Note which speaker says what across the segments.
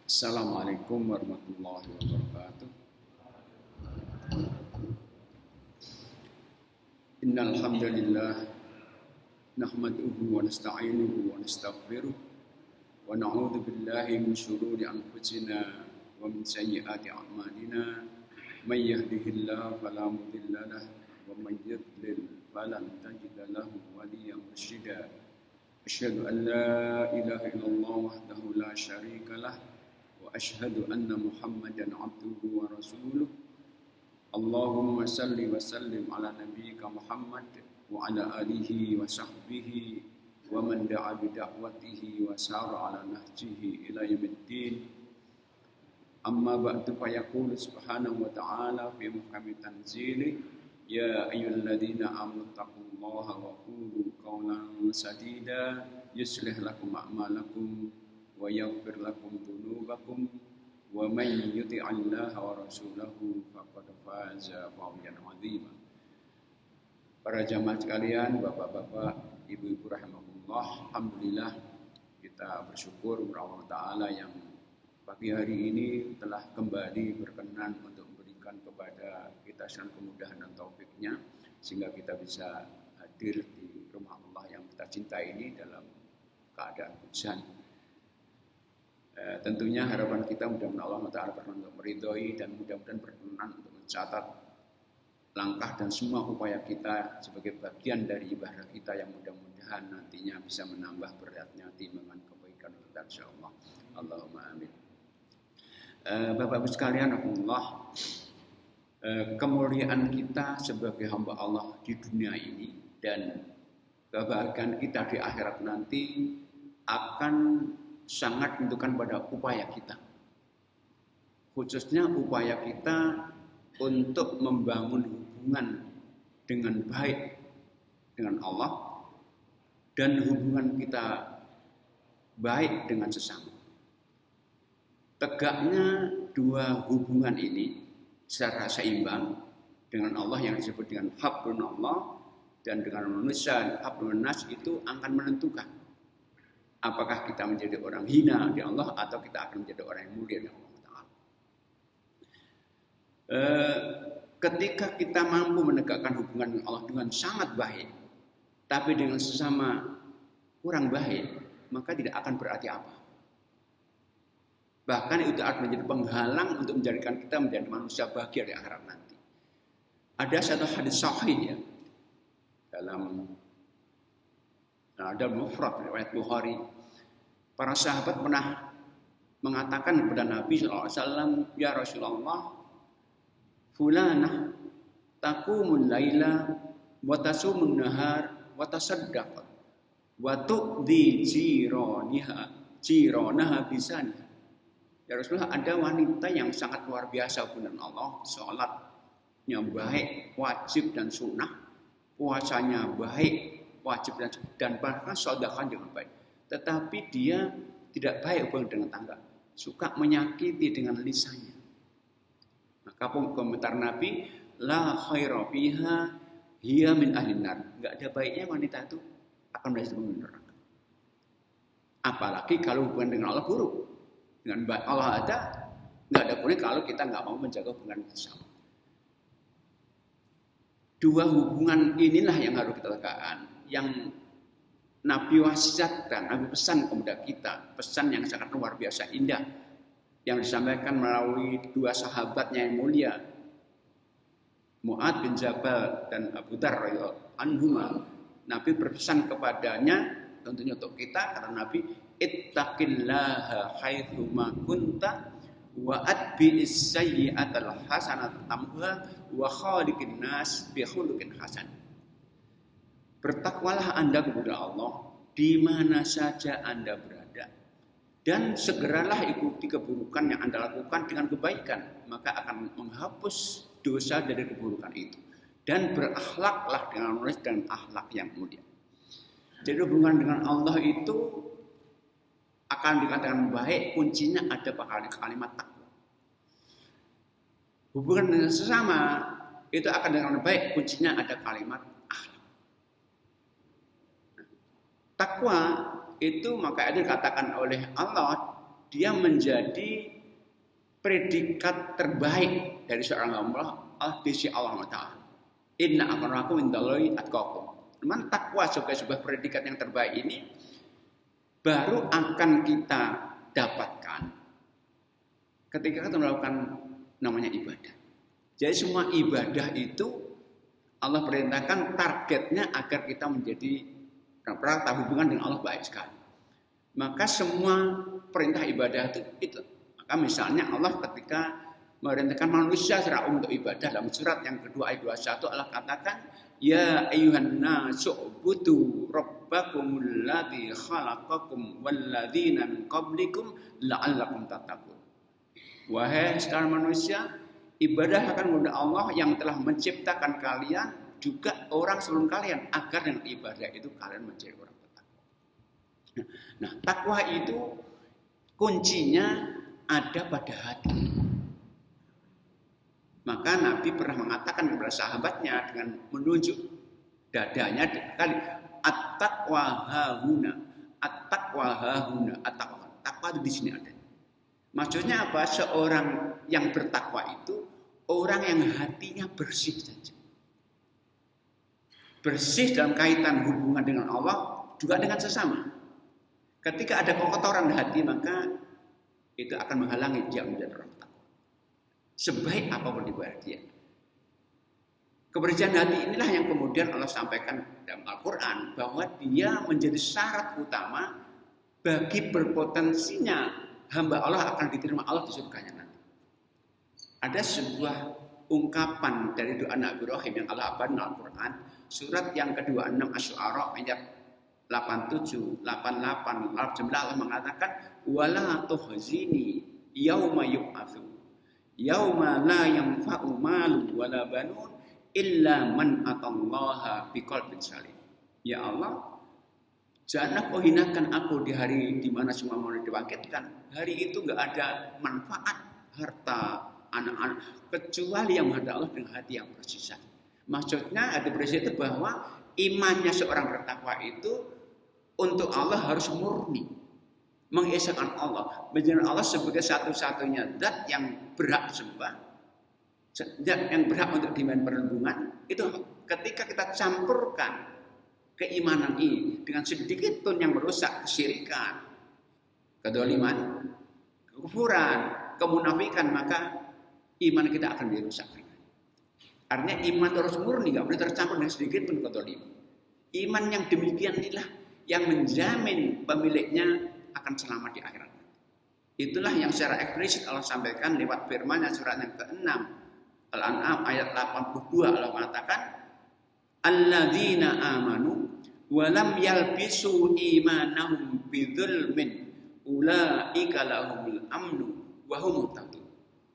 Speaker 1: Assalamualaikum warahmatullahi wabarakatuh. Innal hamdalillah nahmaduhu wa nasta'inuhu wa nastaghfiruh wa na'udzu billahi min shururi anfusina wa min sayyiati a'malina. May yahdihillahu fala mudilla lahu wa may yudlil falan tajida lahu waliyyan mursyida. Asyhadu an la ilaha illallah wahdahu la syarika lah wa asyhadu anna Muhammadan abduhu wa rasuluh. Allahumma salli wa sallim ala nabiyyika Muhammad wa ala alihi wa sahbihi wa man da'a bi da'watihi wa sara ala nahjihi ila yaumiddin. Amma ba'du fa yaqulu subhanahu wa ta'ala fi muhkami tanzili ya ayyuhalladzina amanu taqullaha wa qulu qawlan sadida yuslih lakum a'malakum wa yaghfir lakum dhunubakum wa man yuti'illaha wa rasulahu faqad faza fawzan 'azima. Para jamaah sekalian, bapak-bapak, ibu-ibu rahimahullah, alhamdulillah kita bersyukur kepada Allah Ta'ala yang pagi hari ini telah kembali berkenan untuk memberikan kepada kita sekalian kemudahan dan taufiknya sehingga kita bisa hadir di rumah Allah yang kita cintai ini dalam keadaan hujan. Tentunya harapan kita mudah-mudahan Allah Ta'ala berkenan untuk meridhoi dan mudah-mudahan berkenan untuk mencatat langkah dan semua upaya kita sebagai bagian dari ibadah kita yang mudah-mudahan nantinya bisa menambah beratnya timbangan kebaikan kita insyaallah. Allahumma amin. Bapak-Ibu sekalian, alhamdulillah, kemuliaan kita sebagai hamba Allah di dunia ini dan kebahagiaan kita di akhirat nanti akan sangat menentukan pada upaya kita. Khususnya upaya kita untuk membangun hubungan dengan baik dengan Allah dan hubungan kita baik dengan sesama. Tegaknya dua hubungan ini secara seimbang dengan Allah yang disebut dengan hablunallah dan dengan manusia hablun nas itu akan menentukan apakah kita menjadi orang hina di Allah atau kita akan menjadi orang yang mulia di Allah Ta'ala. Ketika kita mampu menegakkan hubungan dengan Allah dengan sangat baik, tapi dengan sesama kurang baik, maka tidak akan berarti apa. Bahkan itu akan menjadi penghalang untuk menjadikan kita menjadi manusia bahagia di akhirat nanti. Ada satu hadis sahih ya, dalam mufrad riwayat Bukhari. Para sahabat pernah mengatakan kepada Nabi SAW, ya Rasulullah, fulanah taqumun laila wa tasumun nahar wa tasaddaqat wa tu'dhi jiranaha bisaniha. Ya Rasulullah, ada wanita yang sangat luar biasa dengan Allah, sholatnya baik, wajib dan sunnah, puasanya baik, wajib dan bahkan sedekah dengan baik. Tetapi dia tidak baik hubungan dengan tangga, suka menyakiti dengan lisannya. Maka komentar Nabi, la khaira fiha hiya min ahlin nar. Enggak ada baiknya wanita itu akan menjadi penghuni neraka. Apalagi kalau hubungan dengan Allah buruk. Dengan Allah ada, enggak ada boleh kalau kita enggak mau menjaga hubungan bersama. Dua hubungan inilah yang harus kita tegakkan, yang Nabi wasiatkan, Nabi pesan kepada kita, pesan yang sangat luar biasa indah, yang disampaikan melalui dua sahabatnya yang mulia, Mu'ad bin Jabal dan Abu Dzar radhiyallahu anhuma. Nabi berpesan kepadanya, tentunya untuk kita, kata Nabi, ittaqillaha haitsu ma kunta wa atbi'is sayyi'atal hasanata tamhuha wa khaliqin nas bi khuluqin hasan. Bertakwalah Anda kepada Allah di mana saja Anda berada dan segeralah ikuti keburukan yang Anda lakukan dengan kebaikan, maka akan menghapus dosa dari keburukan itu, dan berakhlaklah dengan akhlak yang mulia. Jadi hubungan dengan Allah itu akan dikatakan baik, kuncinya ada pada kalimat takwa. Hubungan dengan sesama itu akan dengan baik, kuncinya ada kalimat akhlak. Takwa itu maka itu dikatakan oleh Allah dia menjadi predikat terbaik dari seorang hamba di sisi Allah Taala. Inna akramakum indallahi atqakum. Memang takwa sebagai sebuah predikat yang terbaik ini baru akan kita dapatkan ketika kita melakukan namanya ibadah. Jadi semua ibadah itu Allah perintahkan targetnya agar kita menjadi perantara hubungan dengan Allah baik sekali. Maka semua perintah ibadah itu. Maka misalnya Allah ketika merintahkan manusia secara umum untuk ibadah dalam surat yang kedua ayat 21 Allah katakan ya ayyuhan nasu ubudu rabbakumul ladzi khalaqakum walladzina min qablikum la'allakum tattaqun. Wahai sekalian manusia, ibadah akan kepada Allah yang telah menciptakan kalian juga orang sebelum kalian agar dengan ibadah itu kalian menjadi orang bertakwa. Nah, takwa itu kuncinya ada pada hati. Maka Nabi pernah mengatakan kepada sahabatnya dengan menunjuk dadanya kali at-taqwa hahuna, at-taqwa hahuna, at-taqwa. Takwa itu di sini ada. Maksudnya apa? Seorang yang bertakwa itu orang yang hatinya bersih saja. Bersih dalam kaitan hubungan dengan Allah juga dengan sesama. Ketika ada kotoran di hati maka itu akan menghalangi dia menjadi orang takwa. Sebaik apapun ibadah dia. Kebersihan hati inilah yang kemudian Allah sampaikan dalam Al-Quran bahwa dia menjadi syarat utama bagi berpotensinya hamba Allah akan diterima Allah di surganya nanti. Ada sebuah ungkapan dari doa Nabi Ibrahim yang Allah abadikan dalam Al-Quran, surat yang ke-26 Asy-Syu'ara ayat 87, 88, 89 Allah mengatakan wala tuhzini yauma yub'atsun yauma la yanfa'u malun wala banun illa man atallaha biqalbin salim. Ya Allah, janganlah kau hinakan aku di hari di mana semua manusia dibangkitkan. Hari itu enggak ada manfaat harta anak-anak kecuali yang menghadap Allah dengan hati yang bersih. Maksudnya hati bersih itu bahwa imannya seorang bertakwa itu untuk Allah harus murni. Mengesahkan Allah, menjadikan Allah sebagai satu-satunya zat yang berhak sembah, zat yang berhak untuk dimain perlindungan. Itu ketika kita campurkan keimanan ini dengan sedikit pun yang merusak kesyirikan, kedoliman, kekufuran, kemunafikan, maka iman kita akan dirusak. Artinya iman harus murni, nggak boleh tercampur dengan sedikit pun kedoliman. Iman yang demikian inilah yang menjamin pemiliknya akan selamat di akhirat. Itulah yang secara eksplisit Allah sampaikan lewat firman-Nya surat yang ke-6 Al-An'am ayat 82 Allah mengatakan alladzina amanu wa lam yalbisu imanahum bidzulmin ulaika lahumul amnu wa hum muhtadun.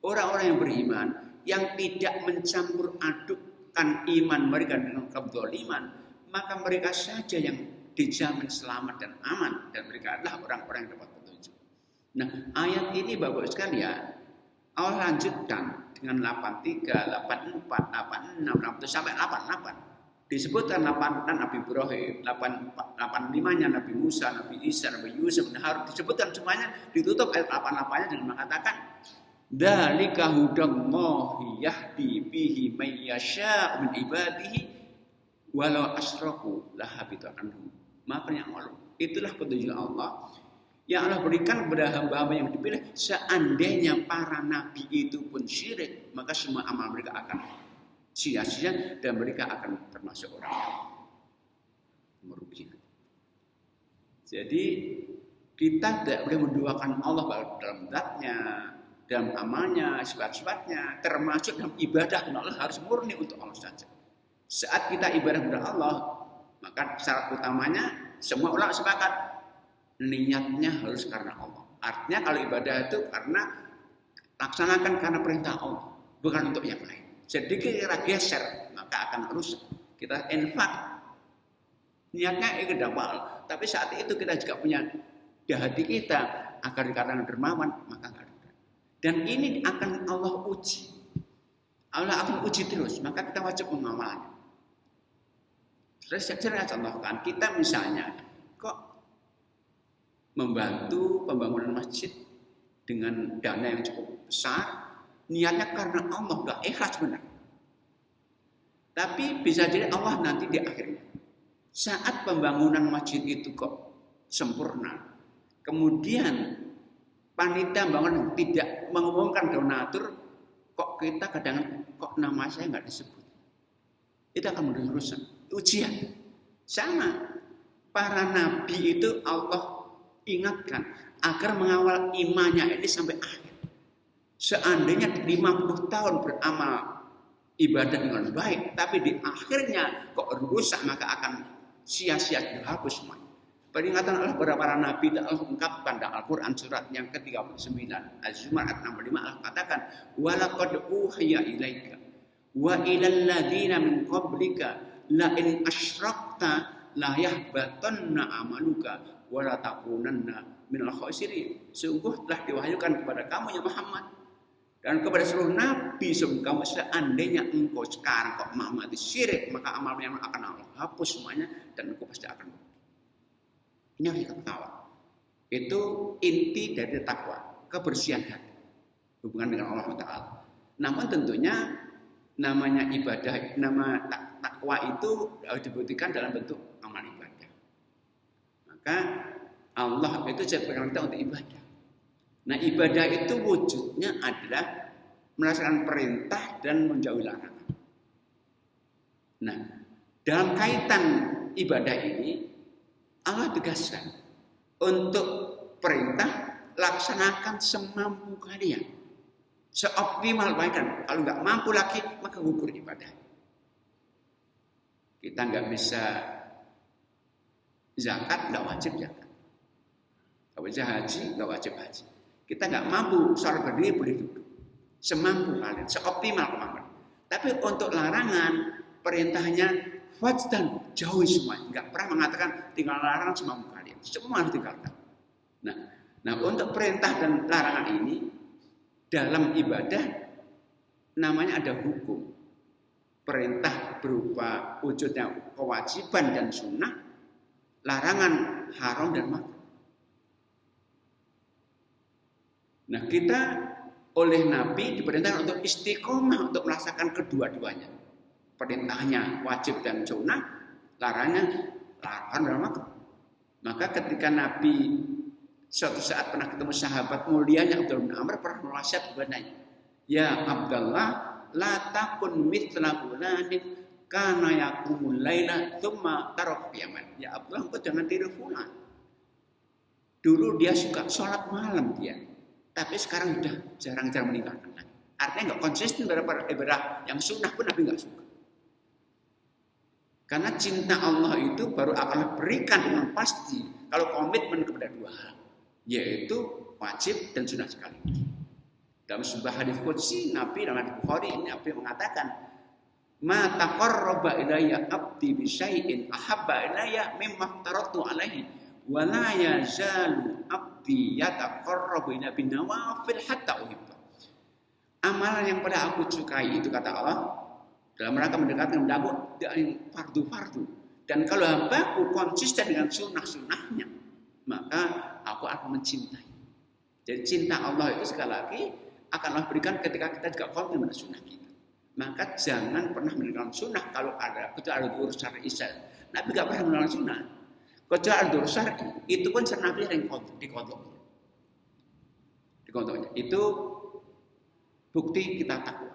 Speaker 1: Orang-orang yang beriman yang tidak mencampur adukkan iman mereka dengan kedzaliman, maka mereka saja yang dijamin selamat dan aman dan mereka adalah orang-orang yang dapat petunjuk. Nah, ayat ini Bapak sekalian, Allah lanjutkan dengan 83, 84, 86, 87 sampai 88. Disebutkan 88 Nabi Ibrahim, 85-nya Nabi Musa, Nabi Isa, Nabi Yusuf, Harun, disebutkan semuanya, ditutup ayat 88-nya dengan mengatakan dzalika hudallahi yahdi bihi may yasha'u min ibadihi walau asyraku lahabita anhum. Maka yang Allah, itulah petunjuk Allah yang Allah berikan kepada hamba-hamba yang dipilih. Seandainya para nabi itu pun syirik, maka semua amal mereka akan sia-sia dan mereka akan termasuk orang yang merugi. Jadi kita tidak boleh menduakan Allah dalam zatnya, dalam amalnya, sifat-sifatnya, termasuk dalam ibadah. Allah harus murni untuk Allah saja. Saat kita ibadah kepada Allah, maka syarat utamanya semua ulama sepakat niatnya harus karena Allah. Artinya kalau ibadah itu karena laksanakan karena perintah Allah, bukan untuk yang lain. Sedikit kita geser maka akan rusak. Kita infak niatnya itu dakwah, tapi saat itu kita juga punya di hati kita agar dikatakan dermawan, maka enggak ada. Dan ini akan Allah uji. Allah akan uji terus, maka kita wajib mengamalnya. Saya contohkan, kita misalnya kok membantu pembangunan masjid dengan dana yang cukup besar, niatnya karena Allah, nggak ikhlas benar. Tapi bisa jadi Allah nanti di akhirnya, saat pembangunan masjid itu kok sempurna, kemudian panitia bangun tidak mengumumkan donatur, kok kita kadang kok nama saya nggak disebut, itu akan menjadi rusak. Ujian sama para nabi itu Allah ingatkan agar mengawal imannya ini sampai akhir. Seandainya 50 tahun beramal ibadah dengan baik, tapi di akhirnya kok rusak, maka akan sia-sia dihapus semuanya. Peringatan Allah kepada para nabi dan Allah ungkapkan dalam Al-Quran surat yang ke-39 Az-Zumar ayat 65, Allah katakan walaqad uhiya ilaika wa ilal ladzina min qablika la in asyrakta la yahbatanna amaluka wa la takunanna minal khasirin. Sungguh telah diwahyukan kepada kamu ya Muhammad dan kepada seluruh nabi sebelum kamu, seandainya engkau sekarang kok mati syirik, maka amalmu yang akan Allah hapus semuanya dan engkau pasti akan. Ini harus diketahui. Itu inti dari takwa, kebersihan hati, hubungan dengan Allah Taala. Namun tentunya namanya ibadah, nama takwa itu harus dibuktikan dalam bentuk amal ibadah. Maka Allah itu ciptakan kita untuk ibadah. Nah, ibadah itu wujudnya adalah melaksanakan perintah dan menjauhi larangan. Nah, dalam kaitan ibadah ini Allah tegaskan untuk perintah laksanakan semampu kalian, seoptimal baikkan. Kalau nggak mampu lagi maka gugur ibadah. Kita nggak bisa zakat, nggak wajib zakat. Nggak wajib haji, nggak wajib haji. Kita nggak mampu sholat berdiri boleh duduk, semampu kalian, seoptimal kemampuan. Tapi untuk larangan perintahnya wajdan jauhi semua, nggak pernah mengatakan tinggal larangan semampu kalian, semua harus ditinggalkan. Nah untuk perintah dan larangan ini dalam ibadah namanya ada hukum. Perintah berupa wujudnya kewajiban dan sunnah, larangan haram dan makruh. Nah kita oleh Nabi diperintahkan untuk istiqomah untuk melaksanakan kedua-duanya. Perintahnya wajib dan sunnah, larangan dan makruh. Maka ketika Nabi suatu saat pernah ketemu sahabat mulianya Abdullah bin Amr, pernah menasihat kepadanya, ya Abdullah, la takun mithla fulanin kana yaqumul laila tsumma tarak yaman. Ya Abdullah, engkau jangan tiru fulan. Dulu dia suka sholat malam dia, tapi sekarang sudah jarang-jarang meninggalkan lagi. Artinya nggak konsisten pada ibadah yang sunnah pun Nabi nggak suka. Karena cinta Allah itu baru akan berikan dengan pasti kalau komitmen kepada dua hal, yaitu wajib dan sunnah sekali. Dalam sebuah hadis qudsi Nabi dalam hadis Bukhari ini Nabi mengatakan, "Ma taqarraba ilayya 'abdi bi syai'in ahabba ilayya mimma aftaratu 'alaihi wa la yazalu 'abdi yataqarrabu ilayya bin nawafil hatta uhibba." Amalan yang pada aku sukai itu kata Allah dalam rangka mendekatkan dakwah yang fardu-fardu. Dan kalau hambaku konsisten dengan sunnah-sunnahnya, maka aku akan mencintai. Jadi cinta Allah itu sekali lagi akan Allah berikan ketika kita juga komitmen dengan sunnah kita. Maka jangan pernah meninggalkan sunnah kalau ada, kecuali ada urusan syar'i. Nabi gak pernah meninggalkan sunnah. Kecuali ada urusan syar'i, itu pun Nabi yang dikontrolnya. Itu bukti kita takwa.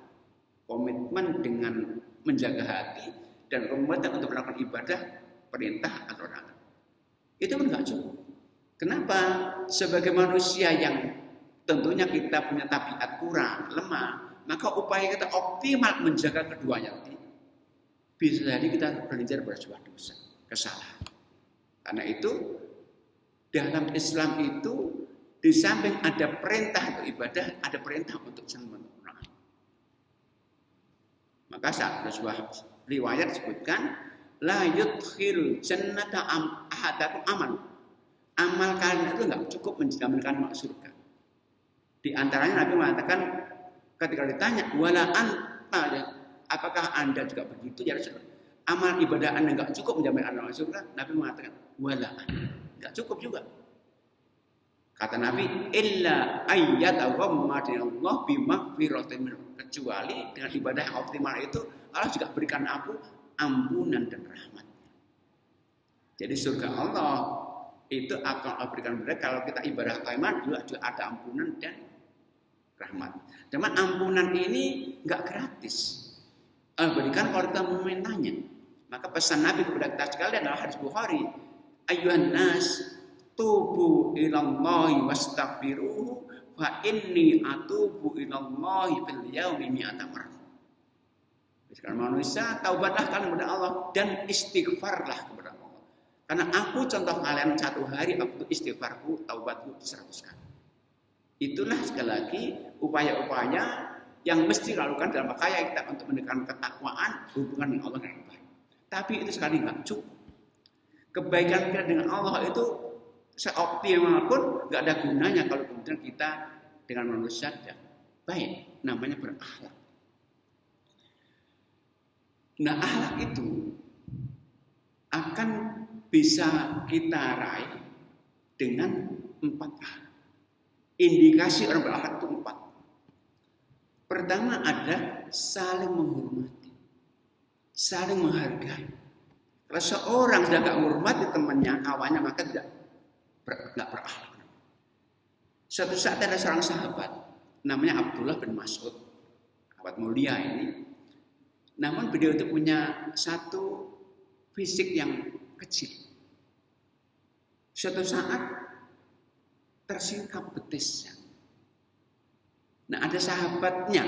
Speaker 1: Komitmen dengan menjaga hati dan komitmen untuk melakukan ibadah, perintah atau larangan. Itu pun gak cukup. Kenapa? Sebagai manusia yang tentunya kita punya tabiat kurang, lemah, maka upaya kita optimal menjaga keduanya tadi. Bisa jadi kita belajar bersebuah dosa, kesalahan. Karena itu dalam Islam itu di samping ada perintah untuk ibadah, ada perintah untuk senang. Maka saat sebuah riwayat disebutkan la yudkhil jannata ahadakum amal. Amal kalian itu enggak cukup menjaminkan masuk surga. Di antaranya Nabi mengatakan ketika ditanya wala anta, apakah Anda juga begitu ya Rasulullah? Amal ibadah Anda enggak cukup menjamin Anda masuk surga? Nabi mengatakan wala anta, enggak cukup juga. Kata Nabi, illa ayyataghammadallah bimaghfiratin, kecuali dengan ibadah yang optimal itu Allah juga berikan aku ampunan dan rahmat. Jadi surga Allah itu akan Allah berikan mereka kalau kita ibadah optimal juga ada ampunan dan rahmat. Cuman ampunan ini nggak gratis. Allah berikan kalau kita memintanya. Maka pesan Nabi kepada kita sekalian adalah hadis Bukhari, ayyuhan nas tubu ilallahi wastaghfiruhu fa inni atubu ilallahi fil yaumi mi'ata marrah. Sekarang manusia, taubatlah kalian kepada Allah dan istighfarlah kepada Allah. Karena aku contoh kalian satu hari aku istighfarku, taubatku 100 kali. Itulah sekali lagi upaya-upaya yang mesti dilakukan dalam upaya kita untuk mendekatkan ketakwaan, hubungan dengan Allah yang baik. Tapi itu sekali nggak cukup. Kebaikan kita dengan Allah itu seoptimal pun nggak ada gunanya kalau kemudian kita dengan manusia tidak baik. Namanya berakhlak. Nah, akhlak itu akan bisa kita raih dengan 4 hal. Indikasi orang berakhlak itu 4. Pertama ada saling menghormati, saling menghargai. Kalau seorang sudah nggak menghormati temannya, kawannya, maka nggak berakhlak. Suatu saat ada seorang sahabat, namanya Abdullah bin Mas'ud, sahabat mulia ini. Namun beliau itu punya satu fisik yang kecil. Suatu saat tersingkap betisnya. Nah, ada sahabatnya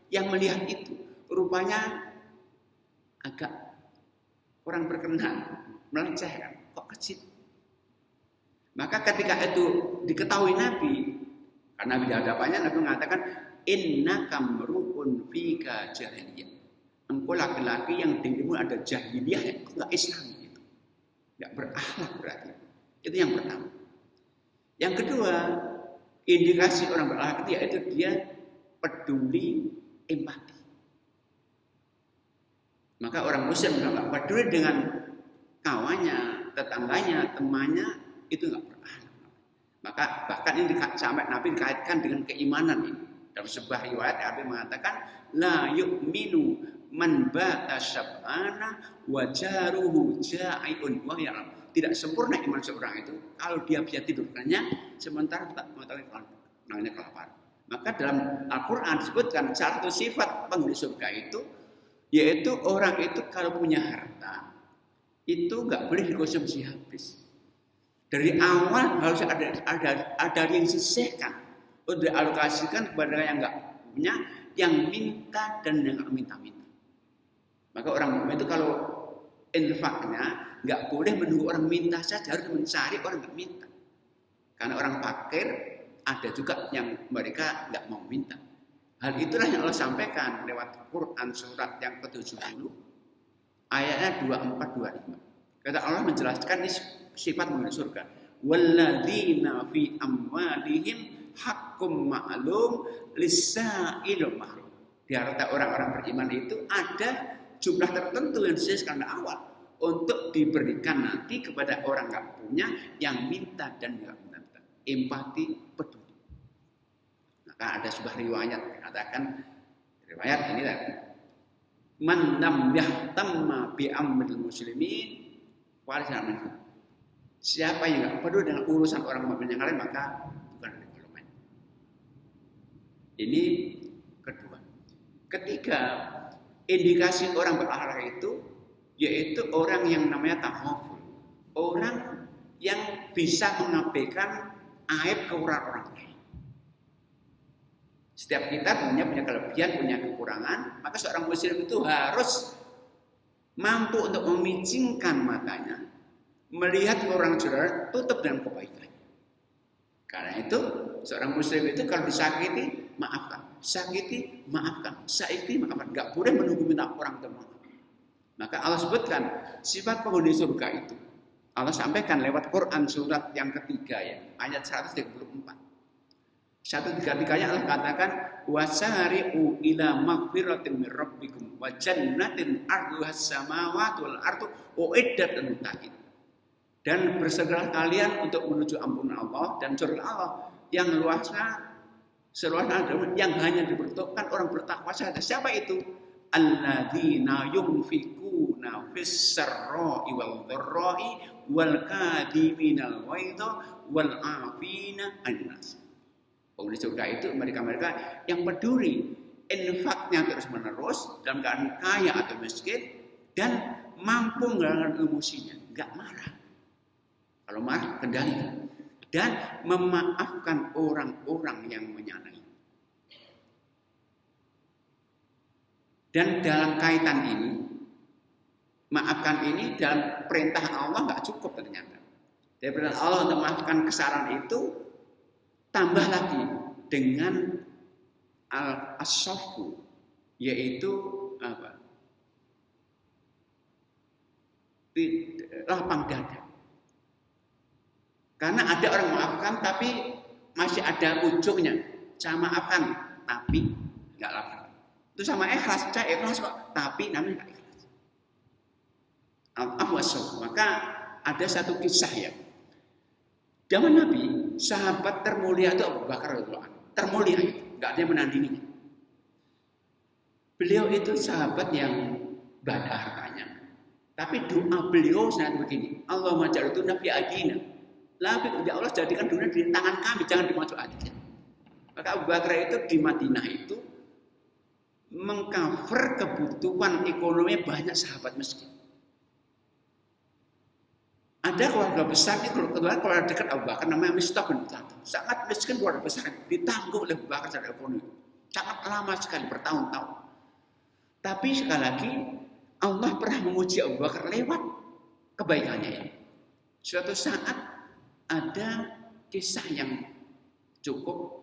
Speaker 1: yang melihat itu, rupanya agak kurang berkenan, melecehkan, kok kecil. Maka ketika itu diketahui Nabi, karena di hadapannya Nabi mengatakan, innaka mru'un fika jahiliyah. Engkau laki-laki yang dirimu ada jahiliyah, itu enggak Islam gitu. Enggak berakhlak berarti. Itu yang pertama. Yang kedua, indikasi orang berakhlak itu yaitu dia peduli, empati. Maka orang muslim enggak peduli dengan kawannya, tetangganya, temannya, itu enggak berakhlak. Maka bahkan ini sampai Nabi dikaitkan dengan keimanan ini. Dalam sebuah riwayat Nabi mengatakan, la yu'minu man bata syab'ana wa jaruhu ja'iun wa ya'lam. Tidak sempurna iman seorang itu kalau dia bisa tidur kenyang sementara tak mengetahui nangnya kelaparan. Maka dalam Al-Qur'an disebutkan satu sifat penghuni surga itu yaitu orang itu kalau punya harta itu enggak boleh dikonsumsi habis. Dari awal harus ada yang disisihkan untuk dialokasikan kepada yang enggak punya, yang minta dan yang enggak minta-minta. Maka orang mukmin itu kalau infaknya nggak boleh menunggu orang minta saja, harus mencari orang nggak minta. Karena orang fakir ada juga yang mereka nggak mau minta. Hal itulah yang Allah sampaikan lewat Quran surat yang ke-70 ayatnya 24-25. Kata Allah menjelaskan ini sifat penghuni surga. Walladzina fi amwalihim haqqum ma'lum lis-sa'il mahrum. Di harta orang-orang beriman itu ada jumlah tertentu yang disisihkan dari awal untuk diberikan nanti kepada orang nggak punya, yang minta dan nggak minta. Empati, peduli. Maka ada sebuah riwayat mengatakan, riwayat ini lah, man lam yahtamma bi amril muslimin walaysa minhum. Siapa yang nggak peduli dengan urusan orang mukmin yang lain, maka bukan dari golongan. Ini kedua. Ketiga, indikasi orang berakhlak itu yaitu orang yang namanya tahaful. Orang yang bisa mengabaikan aib kekurangan orang lain. Setiap kita punya kelebihan, punya kekurangan, maka seorang muslim itu harus mampu untuk memicingkan matanya, melihat kekurangan saudara, tutup dengan kebaikan. Karena itu seorang muslim itu kalau disakiti, maafkan. Sakiti, maafkan. Saiki, maafkan. Gak boleh menunggu minta orang teman. Maka Allah sebutkan sifat penghuni surga itu. Allah sampaikan lewat Quran surat yang ketiga ya, ayat 134. 133-nya Allah katakan wasari'u ila maghfiratin min rabbikum wa jannatin 'arduhas samawati wal ardu uiddat lil muttaqin. Dan bersegeralah kalian untuk menuju ampunan Allah dan surga Allah yang luasnya seluasnya yang hanya diperuntukkan orang bertakwa saja. Siapa itu? Alladzina yunfikuna fis sarra'i wal dharra'i wal kadhiminal ghaidha wal 'afina 'anil nas. Penghuni surga itu mereka-mereka yang peduli infaknya terus-menerus dalam keadaan kaya atau miskin dan mampu mengendalikan emosinya, enggak marah. Kalau marah kendalikan dan memaafkan orang-orang yang menyalahi. Dan dalam kaitan ini, maafkan ini dalam perintah Allah nggak cukup ternyata. Dari perintah Allah untuk memaafkan kesalahan itu, tambah lagi dengan al-ashafu, yaitu apa? Lapang dada. Karena ada orang memaafkan tapi masih ada ujungnya. Saya maafkan tapi nggak lapar. Itu sama ikhlas. Saya ikhlas kok, tapi namanya nggak ikhlas. Al-afwasof. Maka ada satu kisah ya. Zaman Nabi, sahabat termulia itu Abu Bakar radhiyallahu anhu. Termulia itu, nggak ada yang menandinginya. Beliau itu sahabat yang banyak hartanya. Tapi doa beliau sangat begini. Allahumma ja'al itu nabi adina. Lalu ya Allah jadikan dunia di tangan kami, jangan dimasuk aja. Maka Abu Bakar itu di Madinah itu mengcover kebutuhan ekonomi banyak sahabat miskin. Ada keluarga besar ini keluarga dekat Abu Bakar namanya Mistah bin Uthathah. Sangat miskin keluarga besar, ditanggung oleh Abu Bakar secara ekonomi. Sangat lama sekali bertahun-tahun. Tapi sekali lagi Allah pernah memuji Abu Bakar lewat kebaikannya ini. Suatu saat ada kisah yang cukup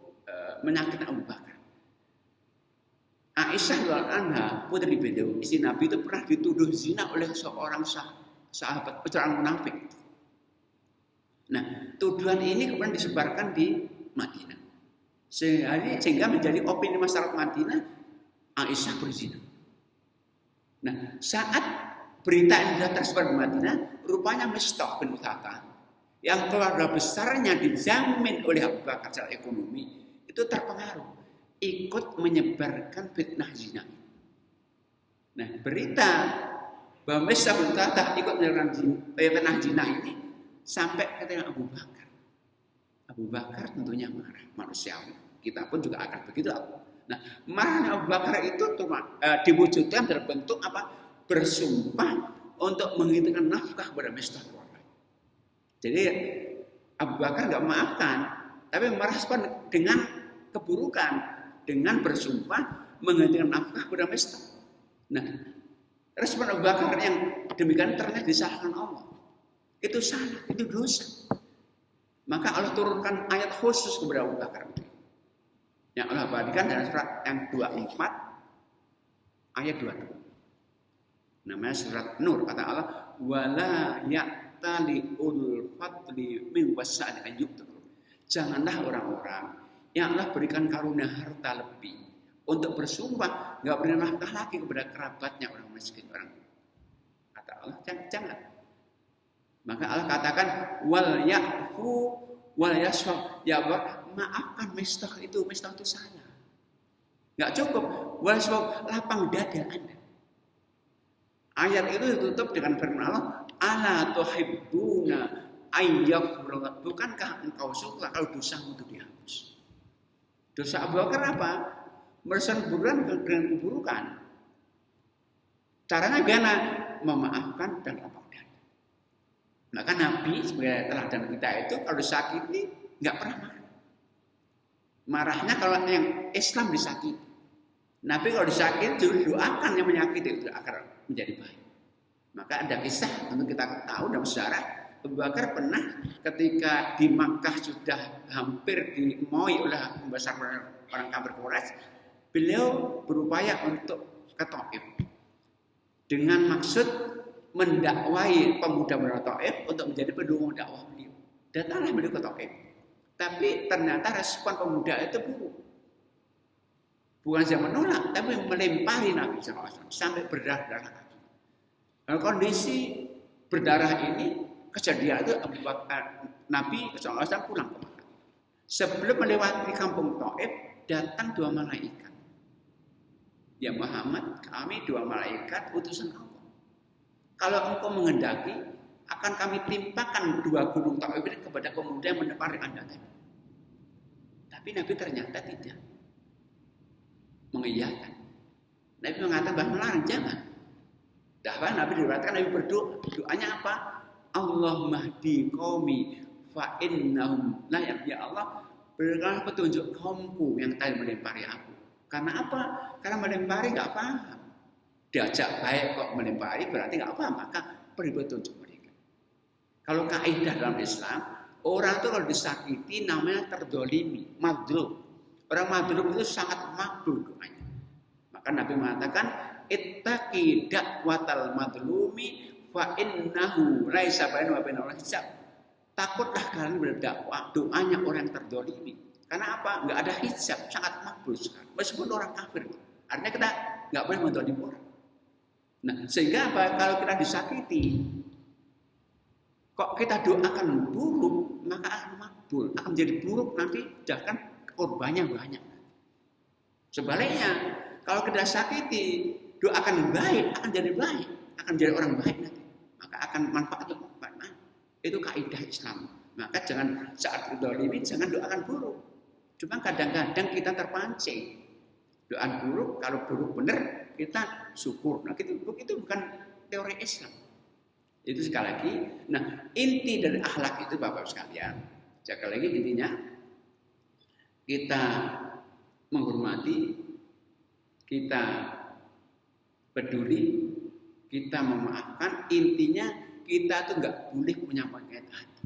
Speaker 1: menyakitkan Abu Bakar. Aisyah radhiyallahu anha, putri beliau, istri Nabi itu pernah dituduh zina oleh seorang sahabat, seorang munafik. Nah, tuduhan ini kemudian disebarkan di Madinah. Sehingga menjadi opini masyarakat Madinah, Aisyah berzina. Nah, saat berita ini tersebar di Madinah, rupanya Mistah bin Uthathah yang keluarga besarnya dijamin oleh Abu Bakar secara ekonomi itu terpengaruh, ikut menyebarkan fitnah zina. Nah, berita bahwa Mistah bin Uthathah ikut menyebarkan fitnah zina ini sampai ke telinga Abu Bakar. Abu Bakar tentunya marah, manusiawi. Kita pun juga akan begitu. Nah, marahnya Abu Bakar itu diwujudkan dalam bentuk apa? Bersumpah untuk menghitungkan nafkah kepada Mistah. Jadi Abu Bakar nggak memaafkan, tapi merespon dengan keburukan, dengan bersumpah menghentikan nafkah kepada Mistah. Nah, respon Abu Bakar yang demikian ternyata disalahkan Allah. Itu salah, itu dosa. Maka Allah turunkan ayat khusus kepada Abu Bakar. Yang Allah berikan dalam surat yang 24 ayat 22. Namanya surat Nur, kata Allah, wala ya'tali ul fadli min wasa'ad ayyub. Janganlah orang-orang yang Allah berikan karunia harta lebih untuk bersumpah nggak beri nafkah lagi kepada kerabatnya orang miskin, orang. Kata Allah, jangan. Maka Allah katakan wal ya'fu wal yasfa, ya Allah, maafkan Mistah itu saya. Nggak cukup, wal yasfa, lapang dada Anda. Ayat itu ditutup dengan firman Allah, ala tuhibbuna ayyafurullah. Bukankah engkau suka kalau dosamu itu dihapus? Dosa Abu Bakar apa? Merasa keburukan dengan keburukan. Caranya gimana? Memaafkan dan lapang dada. Maka Nabi sebagai teladan kita itu kalau disakiti nggak pernah marah. Marahnya kalau yang Islam disakiti. Nabi kalau disakiti doakan yang menyakiti itu akan menjadi baik. Maka ada kisah tentu kita tahu dalam sejarah Abu Bakar pernah ketika di Makkah sudah hampir dimoi oleh pembesar orang kafir Quraisy, beliau berupaya untuk ke Taif dengan maksud mendakwai pemuda-pemuda Taif untuk menjadi pendukung dakwah beliau. Datanglah beliau ke Taif, tapi ternyata respon pemuda itu buruk. Bukan saja menolak, tapi melempari Nabi SAW sampai berdarah-darah kaki. Nah, kondisi berdarah ini kejadian itu Nabi SAW pulang ke Makkah. Sebelum melewati kampung Taif, datang 2 malaikat. Ya Muhammad, kami 2 malaikat utusan Allah. Kalau engkau menghendaki, akan kami timpakan 2 gunung Taif ini kepada pemuda yang menempari Anda tadi. Tapi Nabi ternyata tidak mengiyakan. Nabi mengatakan bahwa melarang, jangan. Bahkan Nabi diriwayatkan Nabi berdoa. Doanya apa? Allahumma hdi qaumi fa innahum la ya Allah, berikanlah petunjuk kaumku yang tadi melempari aku. Karena apa? Karena melempari enggak paham. Diajak baik kok melempari berarti enggak paham, maka beri petunjuk mereka. Kalau kaidah dalam Islam, orang itu kalau disakiti namanya terdolimi, madlum. Orang madlum itu sangat makbul doanya. Maka Nabi mengatakan, ittaqi da'watal madlumi fa innahu laisa bainahu wa bainal hijab. Takutlah kalian berdakwah doanya orang yang terdolimi. Karena apa? Enggak ada hijab, sangat makbul sekali. Meskipun orang kafir. Artinya kita enggak boleh mendolimi orang. Nah, sehingga apa? Kalau kita disakiti, kok kita doakan buruk, maka akan makbul, akan menjadi buruk nanti, bahkan korbannya banyak. Sebaliknya, kalau kita sakiti, doakan baik, akan jadi baik, akan jadi orang baik nanti, maka akan manfaatnya banyak. Itu kaidah Islam. Maka jangan saat dzalimi jangan doakan buruk. Cuma kadang-kadang kita terpancing. Doakan buruk, kalau buruk benar kita syukur. Nah, itu bukan teori Islam. Itu sekali lagi. Nah, inti dari akhlak itu Bapak sekalian. Sekali lagi intinya kita menghormati, kita peduli, kita memaafkan. Intinya kita tuh nggak boleh punya penyakit hati.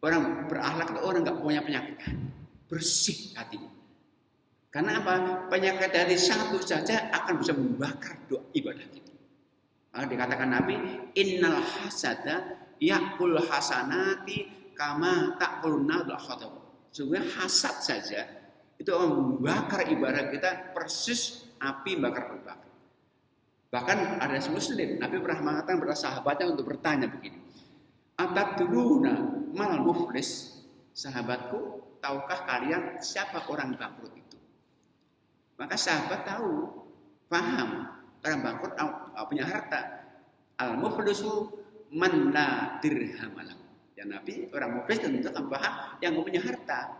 Speaker 1: Orang berakhlak itu orang nggak punya penyakit hati, bersih hatinya. Karena apa? Penyakit hati satu saja akan bisa membakar doa ibadah kita. Maka dikatakan Nabi, innal hasada yakul hasanati kama takul nadul khatab. Sungguh hasad saja itu akan membakar ibadah kita persis api bakar berbakar. Bahkan ada muslim, Nabi pernah mengatakan kepada sahabatnya untuk bertanya begini, atadruna mal muflis, sahabatku, tahukah kalian siapa orang bangkrut itu? Maka sahabat tahu, paham, orang bangkrut punya harta. Al muflisu man la dirham lahu. Ya Nabi, orang muflis tentu kan paham yang punya harta.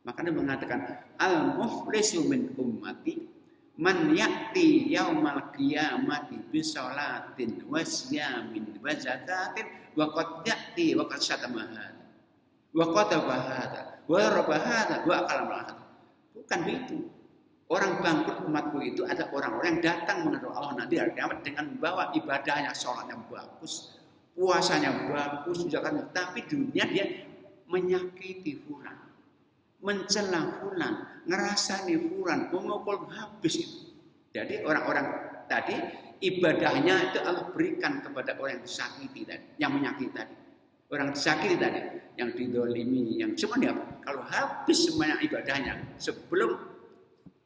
Speaker 1: Maka dia mengatakan al muflisu min ummati man ya'ti yaumal qiyamati bi sholatin wa siyamin wa zakatin wa qad ya'ti wa qad syatama hada wa qataba hada wa raba hada wa aqala hada. Bukan begitu. Orang bangkrut umatku itu ada orang-orang yang datang menghadap Allah nanti hari kiamat dengan membawa ibadahnya, sholatnya bagus, puasanya bagus, zakatnya, tapi dunia dia menyakiti fulan, mencela fulan, ngerasani fulan, memukul habis itu. Jadi orang-orang tadi ibadahnya itu Allah berikan kepada orang yang disakiti tadi, yang menyakiti tadi. Orang disakiti tadi, yang didolimi, yang cuma dia kalau habis semuanya ibadahnya sebelum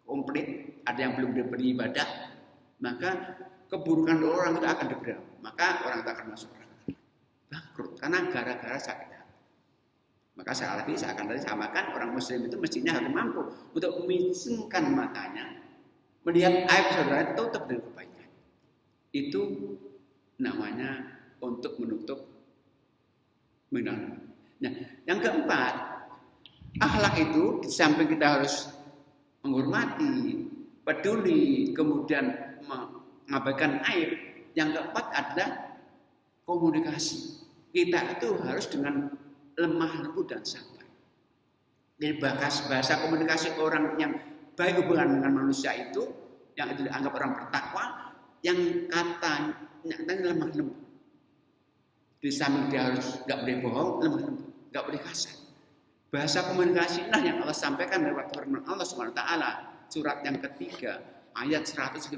Speaker 1: komplit, ada yang belum diberi ibadah, maka keburukan orang itu akan diberi, maka orang itu akan masuk neraka, bangkrut karena gara-gara sakit hati. Maka sekali lagi saya akan samakan orang muslim itu mestinya harus mampu untuk memisingkan matanya, melihat aib saudara tutup dengan kebaikan. Itu namanya untuk menutup minang. Nah, yang keempat, akhlak itu di samping kita harus menghormati, peduli, kemudian mengabaikan aib. Yang keempat adalah komunikasi. Kita itu harus dengan lemah lembut dan sabar. Jadi bahasa komunikasi orang yang baik hubungan dengan manusia itu, yang itu dianggap orang bertakwa, yang katanya lemah lembut. Di samping dia harus nggak boleh bohong, lemah lembut, nggak boleh kasar. Bahasa komunikasi nah yang Allah sampaikan lewat firman Allah SWT surat yang ketiga ayat 159